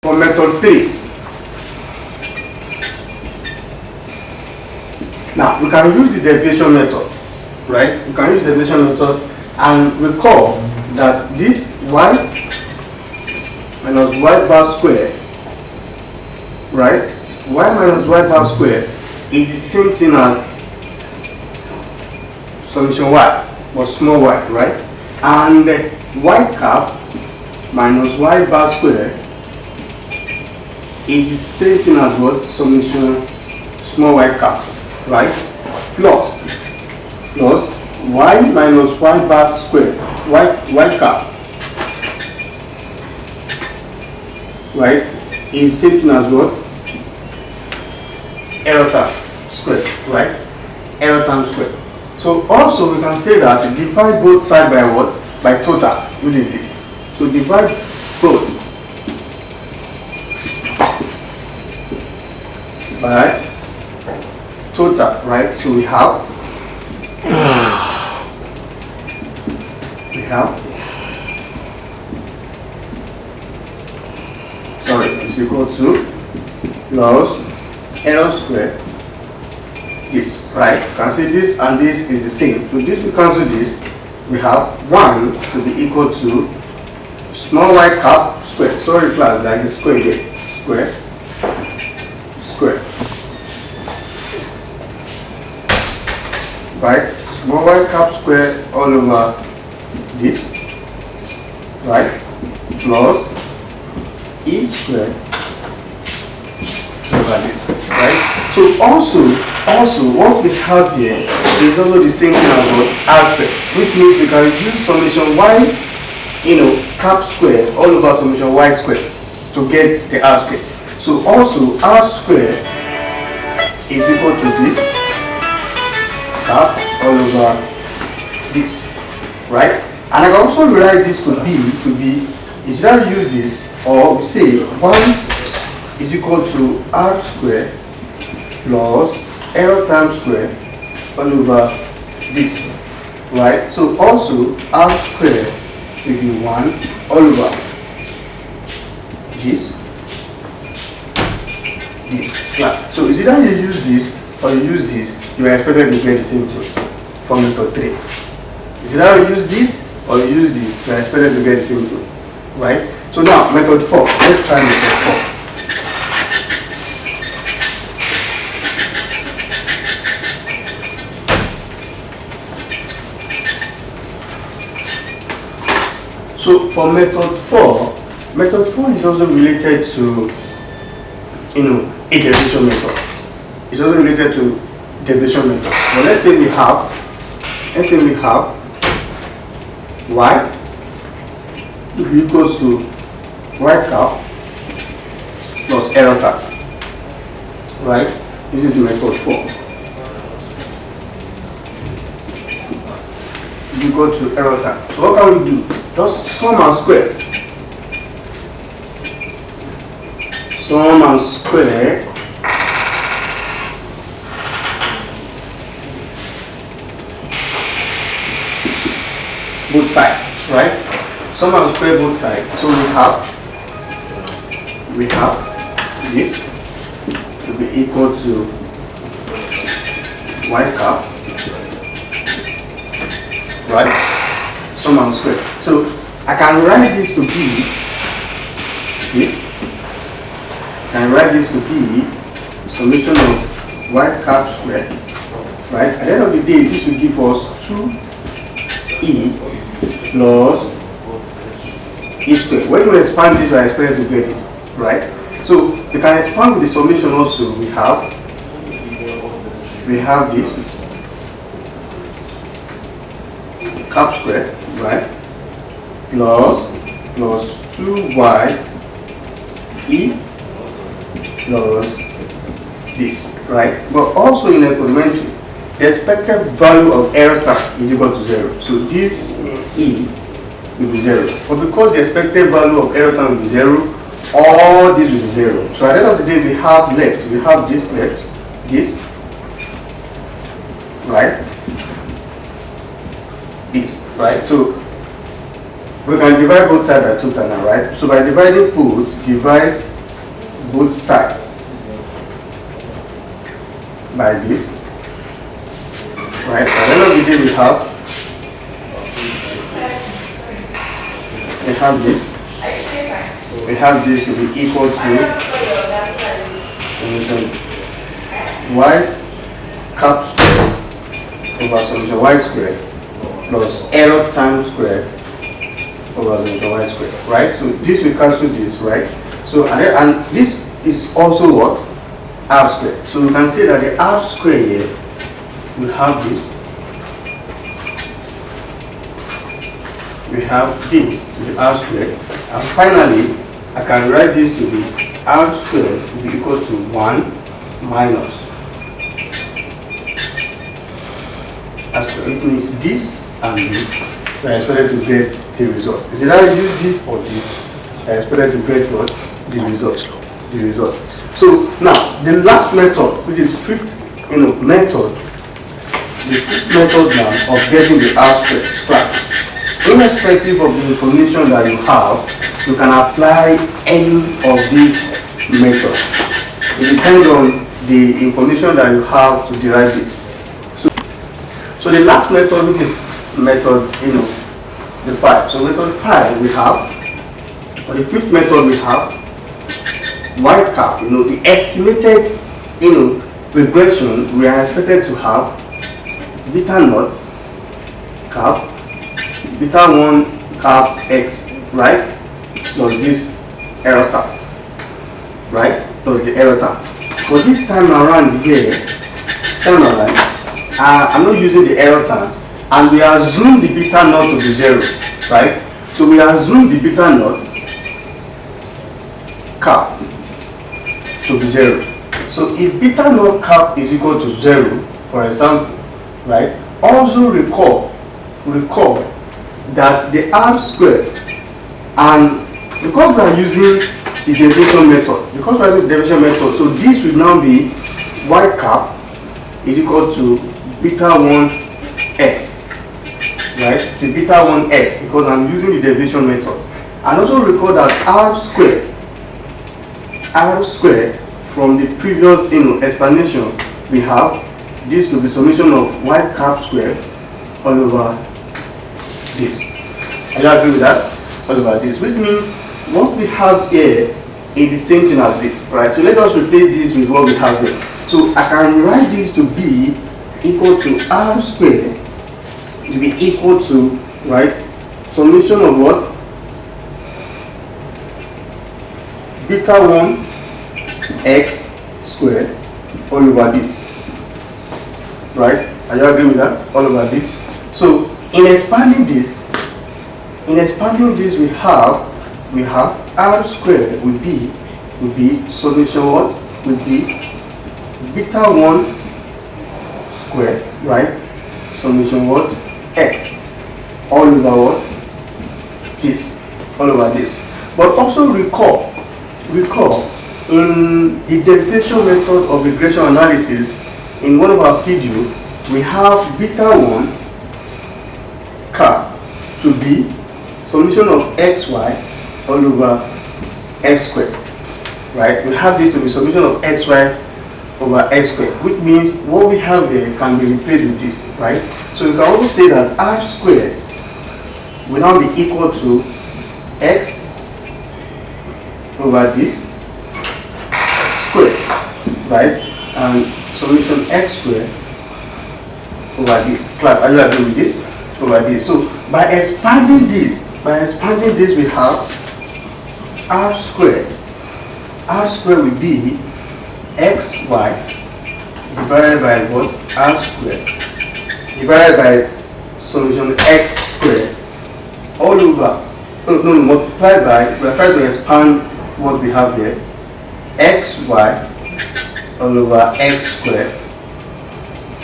For method 3, now we can use the derivation method, right? We can use the derivation method and recall that this y minus y bar square, right? Y minus y bar square is the same thing as summation y, or small y, right? And y cap minus y bar square is the same thing as what? Summation small y cap, right? Plus y minus y bar square, y cap, right, is the same thing as what? Error term square, right? Error term square. So also we can say that divide both sides by what? By total, which is this. So divide both by total, right? So we have is equal to plus error square this, right? You can see this and this is the same. So this we cancel this. We have 1 to be equal to small y cap square. Sorry class, that is square here. Square. Right? Small y cap square all over this, right? Plus e square over this, right? So also what we have here is also the same thing as what? R square, which means we can use summation y, cap square all over summation y square to get the R square. So also R square is equal to this cap all over this, right? And I can also rewrite this to be is that we use this, or we say 1 is equal to R square plus error term square all over this, right? So also R square will be 1 all over this class. So is either you use this or you use this, you are expected to get the same thing from method 3. Is either you use this or you use this, you are expected to get the same thing, right? So now method 4, let's try method 4. So for method 4 is also related to, a derivation method. It's also related to derivation method. But let's say we have y to be equals to y cap plus error cap, right? This is method 4. Equal to error cap. So what can we do? Just sum and square. Sum and square both sides, right? Sum and square both sides. So we have this to be equal to y cap, right? Sum and square. So I can write this to be this. I can write this to be summation of y cap square, right? At the end of the day, this will give us 2e plus e square. When we expand this, we are expected to get this, right? So we can expand with the summation also. We have this cap square, right? Plus 2y e plus this, right? But also in econometry, the expected value of error term is equal to 0. So this e will be 0. But because the expected value of error term will be 0, all this will be 0. So at the end of the day, we have this left, this, right? This, right? So we can divide both sides by total now, right? So by dividing both, divide both sides by this, right? At the end of the day, we have this to be equal to solution y cap square over solution y square plus error time square over solution y square, right? So this will cancel this, right? So and this is also what? R square. So we can say that the R square here will have this. We have this to the R square, and finally I can write this to be R square to be equal to 1 minus R square. It means this and this. We are expected to get the result. Is it either use this or this? I expected to get what? The result. The result. So now the last method, which is fifth method, the fifth method now of getting the R square class. Irrespective of the information that you have, you can apply any of these methods. It depends on the information that you have to derive this. So the last method, which is method, the 5. So method 5 we have, or the fifth method we have, y cap. The estimated, regression we are expected to have beta naught cap, beta 1 cap x, right? Plus this error cap, right? Plus the error cap. For this time around here, I'm not using the error cap, and we assume the beta naught to be 0, right? So we assume the beta naught cap to be 0. So if beta naught cap is equal to 0, for example, right? Also recall that the R square, and because we are using the derivation method, so this will now be y cap is equal to beta 1 x, right? The beta 1 x, because I'm using the derivation method. And also recall that R square from the previous explanation, we have this to be summation of y cap square all over this. Are you agree with that? All over this, which means what we have here is the same thing as this, right? So let us replace this with what we have here. So I can write this to be equal to R square to be equal to, right, summation of what? Beta 1 x square all over this, right? Are you agree with that? All over this. So in expanding this we have R square will be summation what? Will be beta 1 square, right? Summation what? X all over what? This, all over this. But also recall in the derivation method of regression analysis, in one of our videos, we have beta 1 cap to be summation of xy all over x squared, right? We have this to be summation of xy over x squared, which means what we have there can be replaced with this, right? So you can also say that R squared will now be equal to x over this square, right? And solution x square over this. Class, are you agree with this? Over this. So by expanding this we have R square. R square will be xy divided by what? R square divided by solution x square all over, multiplied by, we are trying to expand what we have here, xy all over x square,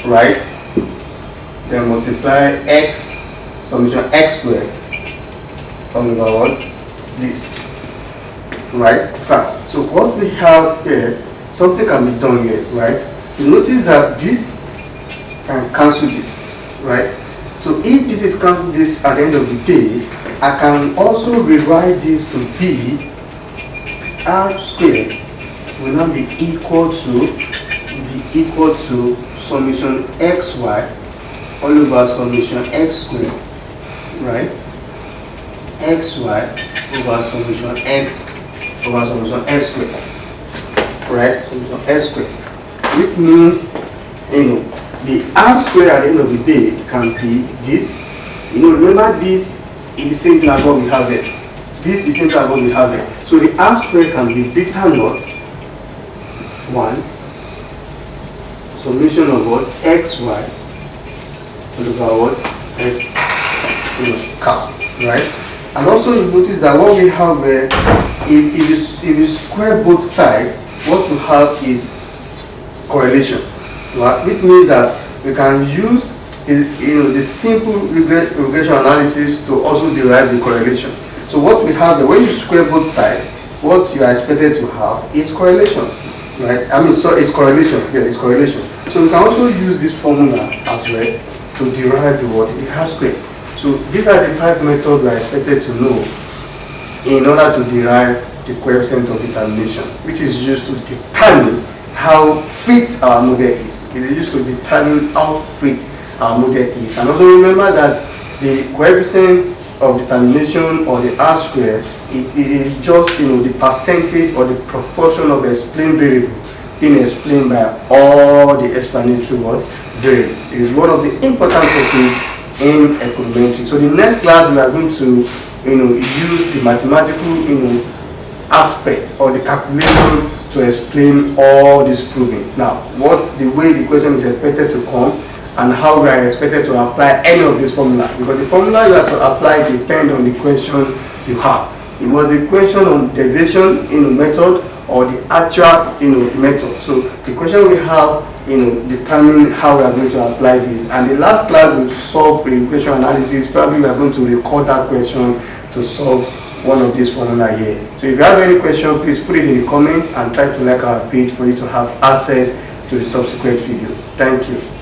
right? Then multiply x summation x square all over what? This, right? Class. So what we have here, something can be done here, right? You notice that this can cancel this, right? So if this is cancelled this at the end of the day, I can also rewrite this to be R squared will now be equal to summation xy all over summation x squared, right? Xy over summation x over summation s squared, right? Summation s squared, which means, the r squared at the end of the day can be this. Remember this is the same thing as what we have here. This is the same thing as what we have here. So the r squared can be beta naught 1 summation of what xy all over what s cap, right? And also you notice that what we have here, if you square both sides, what you have is correlation, right? Which means that we can use the simple regression analysis to also derive the correlation. So what we have here, when you square both sides, what you are expected to have is correlation, right? So it's correlation. Yeah, it's correlation. So we can also use this formula as well to derive the R squared. So these are the 5 methods we are expected to know in order to derive the coefficient of determination, which is used to determine how fit our model is. It is used to determine how fit our model is. And also remember that the coefficient of determination, or the R square, it is just the percentage or the proportion of the explained variable being explained by all the explanatory variable. It is one of the important topics in econometry. So the next class we are going to use the mathematical aspect or the calculation to explain all this proving. Now, what's the way the question is expected to come, and how we are expected to apply any of this formula, because the formula you have to apply depends on the question you have. It was the question on derivation method or the actual method. So the question we have determine how we are going to apply this. And the last class we solve regression analysis. Probably we are going to record that question to solve one of these formula here. So if you have any question, please put it in the comment and try to like our page for you to have access to the subsequent video. Thank you.